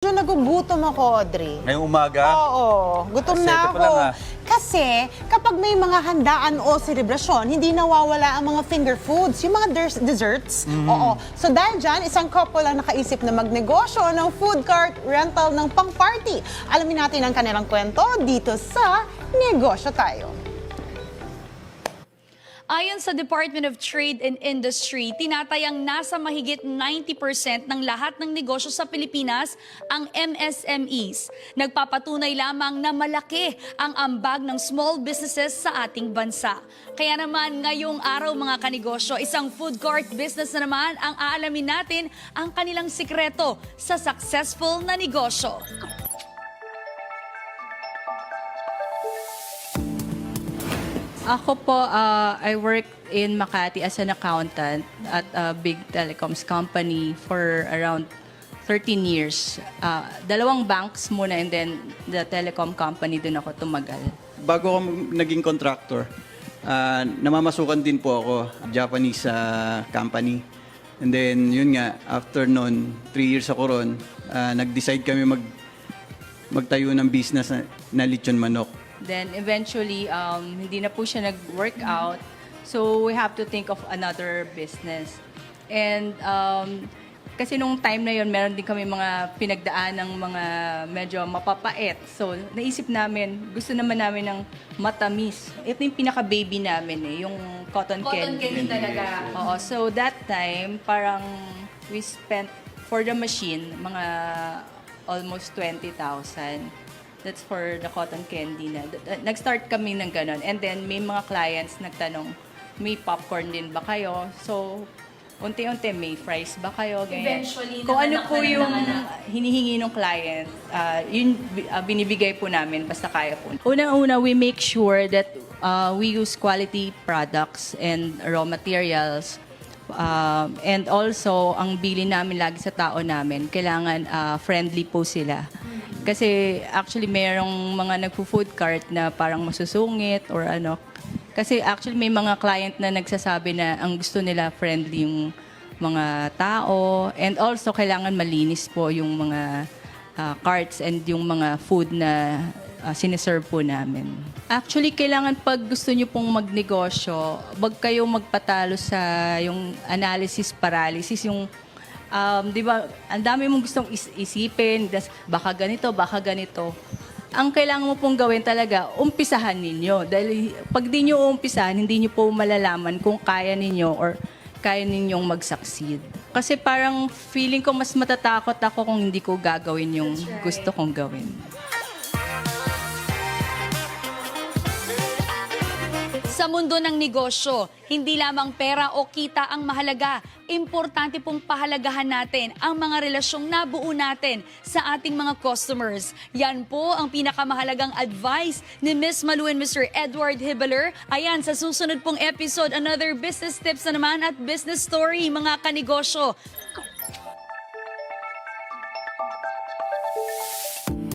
Medyo nagugutom ako, Audrey. Ngayong umaga? Oo, gutom na Sete ako. pa lang, ah. Kasi kapag may mga handaan o selebrasyon, hindi nawawala ang mga finger foods, yung mga desserts. Oo. So dahil dyan, isang couple ang nakaisip na magnegosyo ng food cart rental ng pang-party. Alamin natin ang kanilang kwento dito sa Negosyo Tayo. Ayon sa Department of Trade and Industry, tinatayang nasa mahigit 90% ng lahat ng negosyo sa Pilipinas ang MSMEs. Nagpapatunay lamang na malaki ang ambag ng small businesses sa ating bansa. Kaya naman ngayong araw mga kanegosyo, isang food court business na naman ang aalamin natin ang kanilang sikreto sa successful na negosyo. Ako po, I work in Makati as an accountant at a big telecoms company for around 13 years. Dalawang banks muna and then the telecom company din ako tumagal. Bago ako naging contractor, namamasukan din po ako, Japanese company. And then, yun nga, after noon, 3 years ako ron, nag-decide kami magtayo ng business na lechon manok. Then eventually, hindi na po siya nag-work out. So we have to think of another business. And kasi nung time na yon meron din kami mga pinagdaan ng mga medyo mapapait. So naisip namin, gusto naman namin ng matamis. Ito yung pinaka-baby namin yung cotton candy. Cotton candy talaga. Oo, so that time, parang we spent for the machine, mga almost 20,000. That's for the cotton candy na. Nag-start kami ng ganon. And then may mga clients nagtanong, may popcorn din ba kayo? So, unti-unti, may fries ba kayo? Ganyan. Eventually, kung ano po yung nanganak. hinihingi ng client, yun binibigay po namin basta kaya po. Unang-una, we make sure that we use quality products and raw materials. And also, ang bili namin lagi sa tao namin, kailangan friendly po sila. Kasi actually mayroong mga nagpo-food cart na parang masusungit or ano. Kasi actually may mga client na nagsasabi na ang gusto nila friendly yung mga tao. And also kailangan malinis po yung mga carts and yung mga food na siniserve po namin. Actually, kailangan pag gusto nyo pong magnegosyo, wag kayong magpatalo sa yung analysis paralysis, yung di ba, ang dami mong gustong isipin, baka ganito. Ang kailangan mo pong gawin talaga, umpisahan ninyo. Dahil pag di nyo umpisahan, hindi nyo po malalaman kung kaya ninyo or kaya ninyong mag-succeed. Kasi parang feeling ko mas matatakot ako kung hindi ko gagawin yung gusto kong gawin. Sa mundo ng negosyo, hindi lamang pera o kita ang mahalaga. Importante pong pahalagahan natin ang mga relasyong nabuo natin sa ating mga customers. Yan po ang pinakamahalagang advice ni Miss Malu and Mr. Edward Hibeler. Ayan, sa susunod pong episode, another business tips na naman at business story, mga kanegosyo.